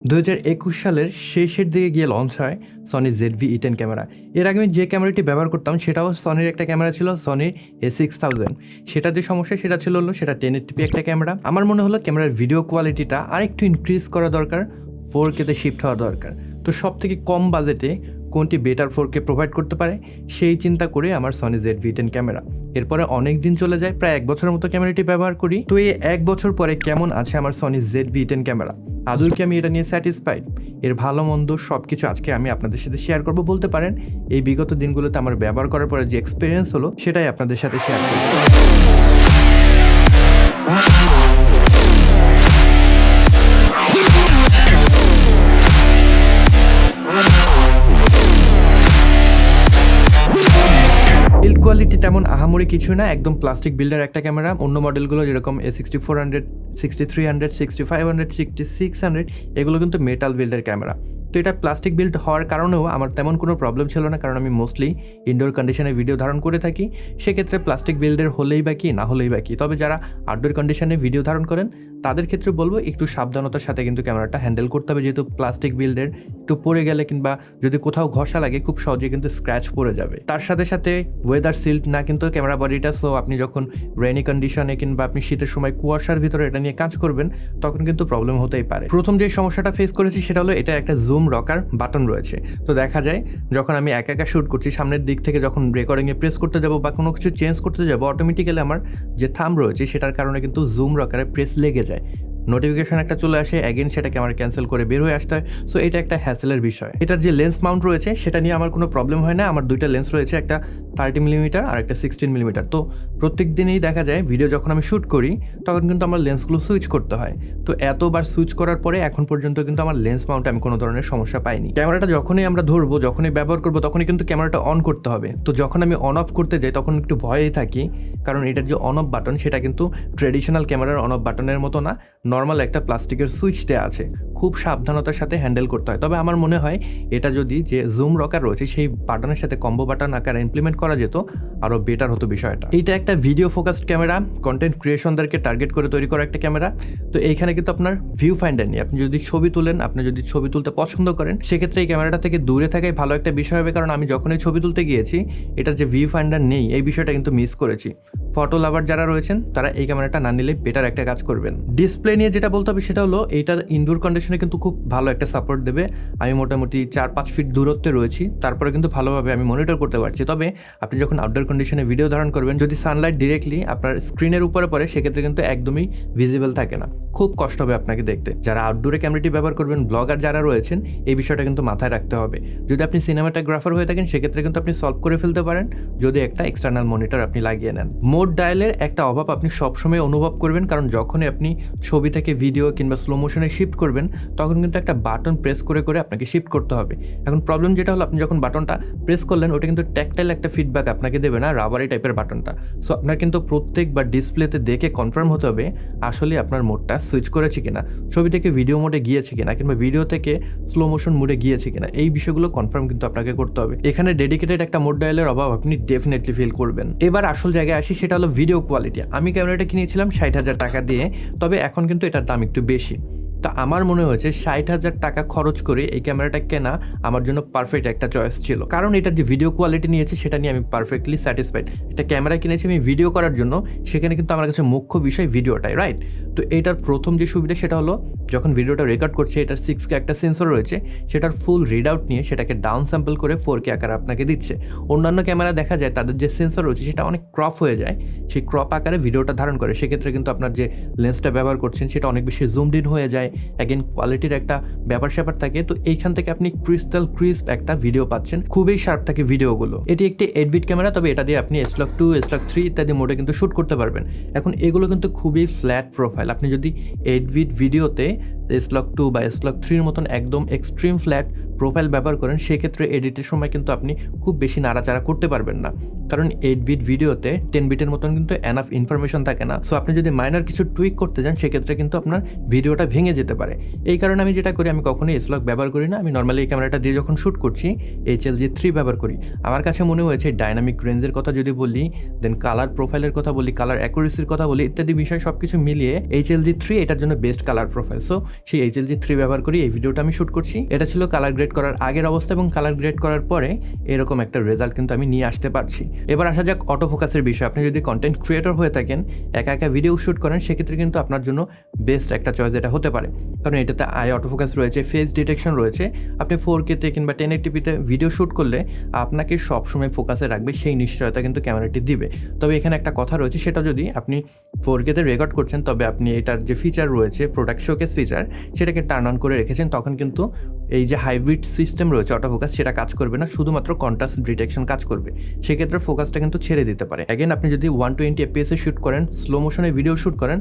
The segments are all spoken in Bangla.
2021 সালের শেষের দিকে গিয়ে লঞ্চ হয় সনি ZV E10 ক্যামেরা। এর আগে আমি যে ক্যামেরাটি ব্যবহার করতাম সেটাও সনির একটা ক্যামেরা ছিল, সনি A6000। সেটার যে সমস্যা সেটা ছিল হলো সেটা 1080p একটা ক্যামেরা। আমার মনে হলো ক্যামেরার ভিডিও কোয়ালিটিটা আরেকটু ইনক্রিজ করা দরকার, 4K তে শিফট হওয়া দরকার। তো সব থেকে কম বাজেটে কোনটি বেটার 4K প্রোভাইড করতে পারে সেই চিন্তা করে আমার সনি ZV E10 ক্যামেরা। এরপরে অনেক দিন চলে যায়, প্রায় 1 বছরের মতো ক্যামেরাটি ব্যবহার করি। তো এই 1 বছর পরে কেমন আছে আমার সনি ZV E10 ক্যামেরা, আদৌ কি আমি এটা নিয়ে স্যাটিসফাইড, এর ভালো মন্দ সব কিছু আজকে আমি আপনাদের সাথে শেয়ার করব। বলতে পারেন এই বিগত দিনগুলোতে আমার ব্যবহার করার পরে যে এক্সপিরিয়েন্স হলো সেটাই আপনাদের সাথে শেয়ার করব। বিল্ড কোয়ালিটি তেমন আহামরি কিছু না, একদম প্লাস্টিক বিল্ডের একটা ক্যামেরা। অন্য মডেলগুলো যেরকম A6400, 6300, 6500, 6600 এগুলো কিন্তু মেটাল বিল্ডের ক্যামেরা। তো এটা প্লাস্টিক বিল্ড হওয়ার কারণেও আমার তেমন কোনো প্রবলেম ছিল না, কারণ আমি মোস্টলি ইনডোর কন্ডিশনে ভিডিও ধারণ করে থাকি। সেক্ষেত্রে প্লাস্টিক বিল্ডের হলেই বা কি না হলেই বা কি। তবে যারা আউটডোর কন্ডিশনে ভিডিও ধারণ করেন তাদের ক্ষেত্রে বলবো একটু সাবধানতার সাথে কিন্তু ক্যামেরাটা হ্যান্ডেল করতে হবে, যেহেতু প্লাস্টিক বিল্ডের একটু পড়ে গেলে কিংবা যদি কোথাও ঘষা লাগে খুব সহজে কিন্তু স্ক্র্যাচ পড়ে যাবে। তার সাথে সাথে ওয়েদার সিল্ড না কিন্তু ক্যামেরা বডিটা, সো আপনি যখন রেনি কন্ডিশনে কিংবা আপনি শীতের সময় কুয়াশার ভিতরে এটা নিয়ে কাজ করবেন তখন কিন্তু প্রবলেম হতেই পারে। প্রথম যে সমস্যাটা ফেস করেছি সেটা হলো এটা একটা জুম রকার বাটন রয়েছে। তো দেখা যায় যখন আমি একা একা শ্যুট করছি সামনের দিক থেকে যখন রেকর্ডিংয়ে প্রেস করতে যাবো বা কোনো কিছু চেঞ্জ করতে যাবো, অটোমেটিক্যালি আমার যে থাম্ব রয়েছে সেটার কারণে কিন্তু জুম রকারে প্রেস লেগে যায়, নোটিফিকেশন একটা চলে আসে, অ্যাগেন সেটাকে আমার ক্যান্সেল করে বের হয়ে আসতে হয়। সো এটা একটা হ্যাসেলের বিষয়। এটার যে লেন্স মাউন্ট রয়েছে সেটা নিয়ে আমার কোনো প্রবলেম হয় না। আমার দুইটা লেন্স রয়েছে, একটা 30mm আর একটা 16mm। তো প্রত্যেক দিনেই দেখা যায় ভিডিও যখন আমি শ্যুট করি তখন কিন্তু আমার লেন্সগুলো সুইচ করতে হয়। তো এতবার সুইচ করার পরে এখন পর্যন্ত কিন্তু আমার লেন্স মাউন্টে আমি কোনো ধরনের সমস্যা পাইনি। ক্যামেরাটা যখনই আমরা ধরবো, যখনই ব্যবহার করবো তখনই কিন্তু ক্যামেরাটা অন করতে হবে। তো যখন আমি অন অফ করতে যাই তখন একটু ভয়েই থাকি, কারণ এটার যে অন অফ বাটন সেটা কিন্তু ট্রেডিশনাল ক্যামেরার অন অফ বাটনের মতো না, নর্মাল একটা প্লাস্টিকের সুইচ দেওয়া আছে। খুব সাবধানতার সাথে হ্যান্ডেল করতে হয়। তবে আমার মনে হয় এটা যদি যে জুম রকার রয়েছে সেই বাটনের সাথে কম্বো বাটন আকারে ইমপ্লিমেন্ট করা যেত আরও বেটার হতো বিষয়টা। এইটা একটা ভিডিও ফোকাসড ক্যামেরা, কন্টেন্ট ক্রিয়েশনদেরকে টার্গেট করে তৈরি করা একটা ক্যামেরা। তো এইখানে কিন্তু আপনার ভিউ ফাইন্ডার নেই। আপনি যদি ছবি তুলেন, আপনি যদি ছবি তুলতে পছন্দ করেন সেক্ষেত্রে এই ক্যামেরাটা থেকে দূরে থাকাই ভালো একটা বিষয় হবে, কারণ আমি যখনই ছবি তুলতে গিয়েছি এটার যে ভিউ ফাইন্ডার নেই এই বিষয়টা কিন্তু মিস করেছি। ফটো লাভার যারা রয়েছেন তারা এই ক্যামেরাটা না নিলে বেটার একটা কাজ করবেন। ডিসপ্লে নিয়ে যেটা বলতে হবে সেটা হলো এইটা ইনডোর কন্ডিশনে কিন্তু খুব ভালো একটা সাপোর্ট দেবে। আমি মোটামুটি 4-5 ফিট দূরত্বে রয়েছি, তারপরে কিন্তু ভালোভাবে আমি মনিটর করতে পারছি। তবে আপনি যখন আউটডোর কন্ডিশনে ভিডিও ধারণ করবেন, যদি সানলাইট ডিরেক্টলি আপনার স্ক্রিনের উপরে পড়ে সেক্ষেত্রে কিন্তু একদমই ভিজিবল থাকে না, খুব কষ্ট হবে আপনাকে দেখতে। যারা আউটডোরে ক্যামেরাটি ব্যবহার করবেন, ব্লগার যারা রয়েছেন, এই বিষয়টা কিন্তু মাথায় রাখতে হবে। যদি আপনি সিনেমাটোগ্রাফার হয়ে থাকেন সেক্ষেত্রে কিন্তু আপনি সলভ করে ফেলতে পারেন যদি একটা এক্সটার্নাল মনিটর আপনি লাগিয়ে নেন। মোড ডায়ালের একটা অভাব আপনি সবসময় অনুভব করবেন, কারণ যখনই আপনি ছবি থেকে ভিডিও কিংবা স্লো মোশনে শিফট করবেন তখন কিন্তু একটা বাটন প্রেস করে করে আপনাকে শিফট করতে হবে। এখন প্রবলেম যেটা হলো, আপনি যখন বাটনটা প্রেস করলেন ওটা কিন্তু ট্যাকটাইল একটা ফিডব্যাক আপনাকে দেবে না, রাবারি টাইপের বাটনটা। সো আপনার কিন্তু প্রত্যেকবার ডিসপ্লেতে দেখে কনফার্ম হতে হবে আসলে আপনার মোডটা সুইচ করেছে কিনা, ছবি থেকে ভিডিও মোডে গিয়েছে কিনা, কিংবা ভিডিও থেকে স্লো মোশন মোডে গিয়েছে কিনা, এই বিষয়গুলো কনফার্ম কিন্তু আপনাকে করতে হবে। এখানে ডেডিকেটেড একটা মোড ডায়ালের অভাব আপনি ডেফিনেটলি ফিল করবেন। এবার আসল জায়গায় আসি, সেটা হলো ভিডিও কোয়ালিটি। আমি ক্যামেরাটা কিনেছিলাম 60,000 টাকা দিয়ে, তবে এখন কিন্তু এটার দাম একটু বেশি। তা আমার মনে হয়েছে 60,000 টাকা খরচ করে এই ক্যামেরাটা কেনা আমার জন্য পারফেক্ট একটা চয়েস ছিল, কারণ এটার যে ভিডিও কোয়ালিটি নিয়েছে সেটা নিয়ে আমি পারফেক্টলি স্যাটিসফাইড। একটা ক্যামেরা কিনেছি আমি ভিডিও করার জন্য, সেখানে কিন্তু আমার কাছে মুখ্য বিষয় ভিডিওটাই, রাইট? তো এটার প্রথম যে সুবিধা সেটা হলো যখন ভিডিওটা রেকর্ড করছে এটার 6K একটা সেন্সর রয়েছে, সেটার ফুল রিড আউট নিয়ে সেটাকে ডাউন স্যাম্পল করে 4K আকারে আপনাকে দিচ্ছে। অন্যান্য ক্যামেরা দেখা যায় তাদের যে সেন্সর রয়েছে সেটা অনেক ক্রপ হয়ে যায়, সেই ক্রপ আকারে ভিডিওটা ধারণ করে। সেক্ষেত্রে কিন্তু আপনার যে লেন্সটা ব্যবহার করছেন সেটা অনেক বেশি জুমড ইন হয়ে যায়, অ্যাগেন কোয়ালিটির একটা ব্যাপার স্যাপার থাকে। তো এইখান থেকে আপনি ক্রিস্টাল ক্রিস্প একটা ভিডিও পাচ্ছেন, খুবই শার্প থাকে ভিডিওগুলো। এটি একটি 8-বিট ক্যামেরা, তবে এটা দিয়ে আপনি S-Log2, S-Log3 ইত্যাদি মোডে কিন্তু শ্যুট করতে পারবেন। এখন এগুলো কিন্তু খুবই ফ্ল্যাট প্রোফাইল। আপনি যদি 8-বিট ভিডিওতে S-Log2 বা S-Log3 মতন একদম এক্সট্রিম ফ্ল্যাট প্রোফাইল ব্যবহার করেন সেক্ষেত্রে এডিটের সময় কিন্তু আপনি খুব বেশি নাড়াচাড়া করতে পারবেন না, কারণ 8 বিট ভিডিওতে 10 বিটের মতন কিন্তু এনাফ ইনফরমেশন থাকে না। সো আপনি যদি মাইনর কিছু টুইক করতে যান সেক্ষেত্রে কিন্তু আপনার ভিডিওটা ভেঙে যেতে পারে। এই কারণে আমি যেটা করি, আমি কখনোই এসলক ব্যবহার করি না। আমি নর্মালি এই ক্যামেরাটা দিয়ে যখন শ্যুট করছি HLG3 ব্যবহার করি। আমার কাছে মনে হয়েছে ডাইনামিক রেঞ্জের কথা যদি বলি, দেন কালার প্রোফাইলের কথা বলি, কালার অ্যাকুরেসির কথা বলি, ইত্যাদি বিষয় সব কিছু মিলিয়ে HLG3 এটার জন্য বেস্ট কালার প্রোফাইল। সো সেই HLG3 ব্যবহার করি এই ভিডিওটা আমি শ্যুট করছি। এটা ছিল কালার গ্রেড করার আগের অবস্থা, এবং কালার গ্রেড করার পরে এরকম একটা রেজাল্ট কিন্তু আমি নিয়ে আসতে পারছি। এবার আসা যাক অটো ফোকাসের বিষয়। আপনি যদি কন্টেন্ট ক্রিয়েটর হয়ে থাকেন, একা একা ভিডিও শ্যুট করেন, সেক্ষেত্রে কিন্তু আপনার জন্য বেস্ট একটা চয়েস এটা হতে পারে, কারণ এটাতে আই অটো ফোকাস রয়েছে, ফেস ডিটেকশন রয়েছে। আপনি 4K-তে কিংবা 1080p-তে ভিডিও শ্যুট করলে আপনাকে সবসময় ফোকাসে রাখবে, সেই নিশ্চয়তা কিন্তু ক্যামেরাটি দিবে। তবে এখানে একটা কথা রয়েছে, সেটা যদি আপনি 4K-তে রেকর্ড করছেন, তবে আপনি এটার যে ফিচার রয়েছে প্রোডাক্ট শোকেস ফিচার, সেটাকে টার্ন অন করে রেখেছেন, তখন কিন্তু এই যে হাইব্রিড সিস্টেম রয়েছে অটো ফোকাস, সেটা কাজ করবে না, শুধুমাত্র কন্ট্রাস্ট ডিটেকশন কাজ করবে। সেক্ষেত্রে ফোকাসটা কিন্তু ছেড়ে দিতে পারে। অ্যাগেন আপনি যদি 120 FPS-এ শ্যুট করেন, স্লো মোশনে ভিডিও শ্যুট করেন,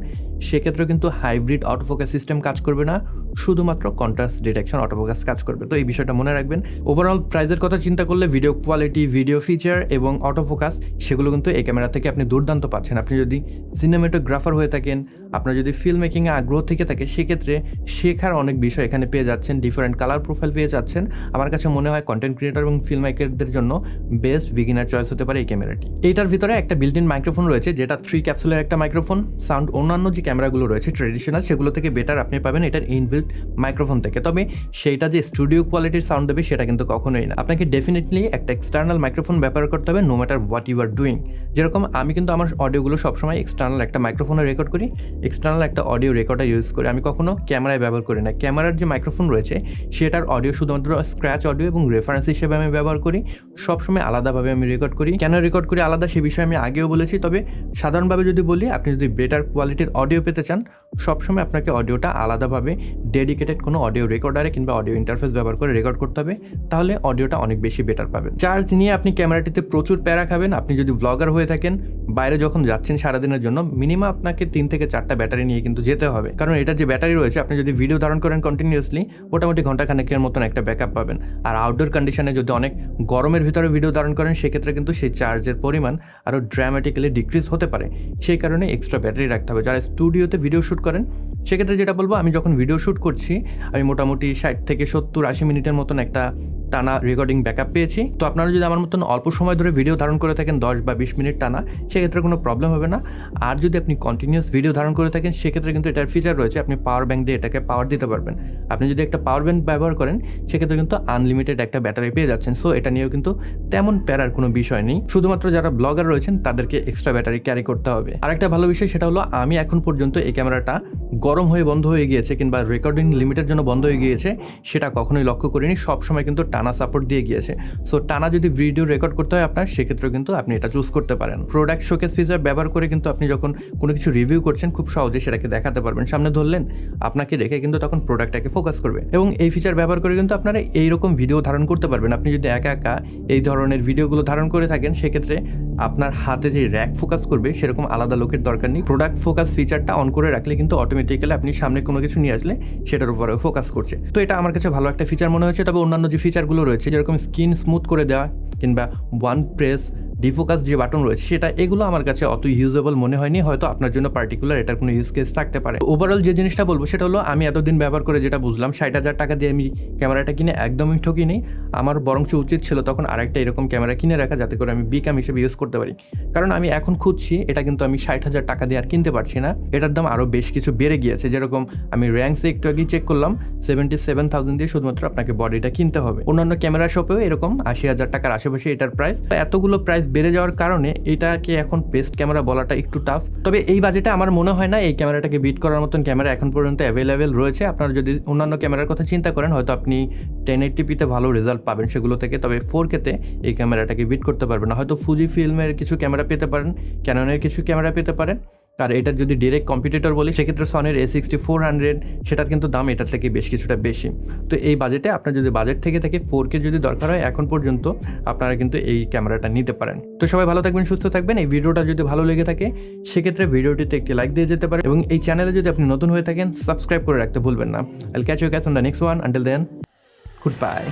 সেক্ষেত্রে কিন্তু হাইব্রিড অটো ফোকাস সিস্টেম কাজ করবে না, শুধুমাত্র কন্ট্রাস্ট ডিটেকশন অটো ফোকাস কাজ করবে। তো এই বিষয়টা মনে রাখবেন। ওভারঅল প্রাইসের কথা চিন্তা করলে ভিডিও কোয়ালিটি, ভিডিও ফিচার এবং অটো ফোকাস, সেগুলো কিন্তু এই ক্যামেরা থেকে আপনি দুর্দান্ত পাচ্ছেন। আপনি যদি সিনেমাটোগ্রাফার হয়ে থাকেন, আপনার যদি ফিল্ম মেকিংয়ে আগ্রহ থেকে থাকে, সেক্ষেত্রে শেখার অনেক বিষয় এখানে পেয়ে যাচ্ছেন, ডিফারেন্ট কালার প্রোফাইল পেয়ে যাচ্ছেন। আমার কাছে মনে হয় কন্টেন্ট ক্রিয়েটর এবং ফিল্ম মেকারদের জন্য বেস্ট বিগিনার চয়েস হতে পারে এই ক্যামেরাটি। এইটার ভিতরে একটা বিল্ট ইন মাইক্রোফোন রয়েছে, যেটা 3 ক্যাপসুলের একটা মাইক্রোফোন। সাউন্ড অন্যান্য যে ক্যামেরাগুলো রয়েছে ট্রেডিশনাল, সেগুলো থেকে বেটার আপনি পাবেন এটার ইনবিল্ট মাইক্রোফোন থেকে। তবে সেইটা যে স্টুডিও কোয়ালিটির সাউন্ড দেবে সেটা কিন্তু কখনোই না। আপনাকে ডেফিনেটলি একটা এক্সটার্নাল মাইক্রোফোন ব্যবহার করতে হবে, no matter what you are doing. যেরকম আমি কিন্তু আমার অডিওগুলো সবসময় এক্সটার্নাল একটা মাইক্রোফোনে রেকর্ড করি, এক্সটার্নাল একটা অডিও রেকর্ডার ইউজ করি। আমি কখনো ক্যামেরায় ব্যবহার করি না। ক্যামেরার যে মাইক্রোফোন রয়েছে সেটার অডিও শুধুমাত্র স্ক্র্যাচ অডিও এবং রেফারেন্স হিসেবে আমি ব্যবহার করি, সবসময় আলাদাভাবে আমি রেকর্ড করি। কেন রেকর্ড করি আলাদা সে বিষয়ে আমি আগেও বলেছি। তবে সাধারণভাবে যদি বলি, আপনি যদি বেটার কোয়ালিটির অডিও পেতে চান, সবসময় আপনাকে অডিওটা আলাদাভাবে ডেডিকেটেড কোনো অডিও রেকর্ডারে কিংবা অডিও ইন্টারফেস ব্যবহার করে রেকর্ড করতে হবে, তাহলে অডিওটা অনেক বেশি বেটার পাবেন। চার্জ নিয়ে আপনি ক্যামেরাটিতে প্রচুর প্যারা খাবেন। আপনি যদি ব্লগার হয়ে থাকেন, বাইরে যখন যাচ্ছেন সারাদিনের জন্য, মিনিমাম আপনাকে 3 থেকে 4টা ব্যাটারি নিয়ে কিন্তু যেতে হবে, কারণ এটার যে ব্যাটারি রয়েছে, আপনি যদি ভিডিও ধারণ করেন কন্টিনিউয়াসলি, মোটামুটি ঘন্টাখানেকের মতন একটা ব্যাকআপ পাবেন। আর আউটডোর কন্ডিশনে যদি অনেক গরমের ভিতরে ভিডিও ধারণ করেন, সেক্ষেত্রে কিন্তু সেই চার্জের পরিমাণ আরও ড্রামাটিক্যালি ডিক্রিজ হতে পারে। সেই কারণে এক্সট্রা ব্যাটারি রাখতে হবে। যারা স্টুডিওতে ভিডিও শ্যুট করেন, সেক্ষেত্রে যেটা বলবো, আমি যখন ভিডিও শ্যুট করছি, আমি মোটামুটি 60 থেকে 70-80 মিনিটের মতন একটা টানা রেকর্ডিং ব্যাকআপ পেয়েছি। তো আপনারা যদি আমার মতন অল্প সময় ধরে ভিডিও ধারণ করে থাকেন, 10 বা 20 মিনিট টানা, সেক্ষেত্রে কোনো প্রবলেম হবে না। আর যদি আপনি কন্টিনিউয়াস ভিডিও ধারণ করে থাকেন, সেক্ষেত্রে কিন্তু এটার ফিচার রয়েছে, আপনি পাওয়ার ব্যাঙ্ক দিয়ে এটাকে পাওয়ার দিতে পারবেন। আপনি যদি একটা পাওয়ার ব্যাঙ্ক ব্যবহার করেন, সেক্ষেত্রে কিন্তু আনলিমিটেড একটা ব্যাটারি পেয়ে যাচ্ছেন। সো এটা নিয়েও কিন্তু তেমন প্যারার কোনো বিষয় নেই। শুধুমাত্র যারা ব্লগার রয়েছেন তাদেরকে এক্সট্রা ব্যাটারি ক্যারি করতে হবে। আরেকটা ভালো বিষয় সেটা হলো, আমি এখন পর্যন্ত এই ক্যামেরাটা গরম হয়ে বন্ধ হয়ে গিয়েছে কিংবা রেকর্ডিং লিমিটের জন্য বন্ধ হয়ে গিয়েছে সেটা কখনোই লক্ষ্য করিনি। সবসময় কিন্তু টানা সাপোর্ট দিয়ে গিয়েছে। সো টানা যদি ভিডিও রেকর্ড করতে হয় আপনার, সেক্ষেত্রেও কিন্তু আপনি এটা চুজ করতে পারেন। প্রোডাক্ট শোকেস ফিচার ব্যবহার করে কিন্তু আপনি যখন কোনো কিছু রিভিউ করছেন, খুব সহজে সেটাকে দেখাতে পারবেন। সামনে ধরলেন, আপনাকে রেখে কিন্তু তখন প্রোডাক্টটাকে ফোকাস করবে, এবং এই ফিচার ব্যবহার করে কিন্তু আপনারা এইরকম ভিডিও ধারণ করতে পারবেন। আপনি যদি একা একা এই ধরনের ভিডিওগুলো ধারণ করে থাকেন, সেক্ষেত্রে আপনার হাতে যে র্যাক ফোকাস করবে, সেরকম আলাদা লোকের দরকার নেই। প্রোডাক্ট ফোকাস ফিচারটা অন করে রাখলে কিন্তু অটোমেটিক্যালি আপনি সামনে কোনো কিছু নিয়ে আসলে সেটার উপরে ফোকাস করছে। তো এটা আমার কাছে ভালো একটা ফিচার মনে হয়েছে। তবে অন্যান্য যে ফিচারগুলো রয়েছে, যেরকম স্ক্রিন স্মুথ করে দেওয়া কিংবা ওয়ান প্রেস ডিফোকাস যে বাটন রয়েছে, সেটা এগুলো আমার কাছে অত ইউজেবল মনে হয়নি। হয়তো আপনার জন্য পার্টিকুলার এটার কোনো ইউজ কেস থাকতে পারে। ওভারঅল যে জিনিসটা বলবো সেটা হলো, আমি এতদিন ব্যবহার করে যেটা বুঝলাম, 60,000 টাকা দিয়ে আমি ক্যামেরাটা কিনে একদমই ঠকিনি। আমার বরঞ্চ উচিত ছিল তখন আরেকটা এরকম ক্যামেরা কিনে রাখা, যাতে করে আমি বিকাম হিসেবে ইউজ করতে পারি। কারণ আমি এখন খুঁজছি, এটা কিন্তু আমি 60,000 টাকা দিয়ে আর কিনতে পারছি না। এটার দাম আরও বেশ কিছু বেড়ে গিয়েছে। যেরকম আমি র্যাঙ্কসে একটু আগেই চেক করলাম, 77,000 দিয়ে শুধুমাত্র আপনাকে বডিটা কিনতে হবে। অন্যান্য ক্যামেরা শপেও এরকম 80,000 টাকার আশেপাশে এটার প্রাইস। এতগুলো প্রাইস বেড়ে যাওয়ার কারণে এটাকে এখন বেস্ট ক্যামেরা বলাটা একটু টাফ। তবে এই বাজেটে আমার মনে হয় না এই ক্যামেরাটাকে বিট করার মতন ক্যামেরা এখন পর্যন্ত অ্যাভেলেবেল রয়েছে। আপনারা যদি অন্যান্য ক্যামেরার কথা চিন্তা করেন, হয়তো আপনি 1080p-তে ভালো রেজাল্ট পাবেন সেগুলো থেকে, তবে 4K-তে এই ক্যামেরাটাকে বিট করতে পারবেন না। হয়তো ফুজি ফিল্মের কিছু ক্যামেরা পেতে পারেন, ক্যাননের কিছু ক্যামেরা পেতে পারেন। আর এটার যদি ডিরেক্ট কম্পিটিটর বলি, সেক্ষেত্রে সনির A6400, সেটার কিন্তু দাম এটার থেকে বেশ কিছুটা বেশি। তো এই বাজেটে আপনার যদি বাজেট থেকে 4K যদি দরকার হয়, এখন পর্যন্ত আপনারা কিন্তু এই ক্যামেরাটা নিতে পারেন। তো সবাই ভালো থাকবেন, সুস্থ থাকবেন। এই ভিডিওটা যদি ভালো লেগে থাকে, সেক্ষেত্রে ভিডিওটিতে একটি লাইক দিয়ে যেতে পারেন, এবং এই চ্যানেলে যদি আপনি নতুন হয়ে থাকেন, সাবস্ক্রাইব করে রাখতে ভুলবেন না। I'll catch you guys on the next one. Until then, good bye.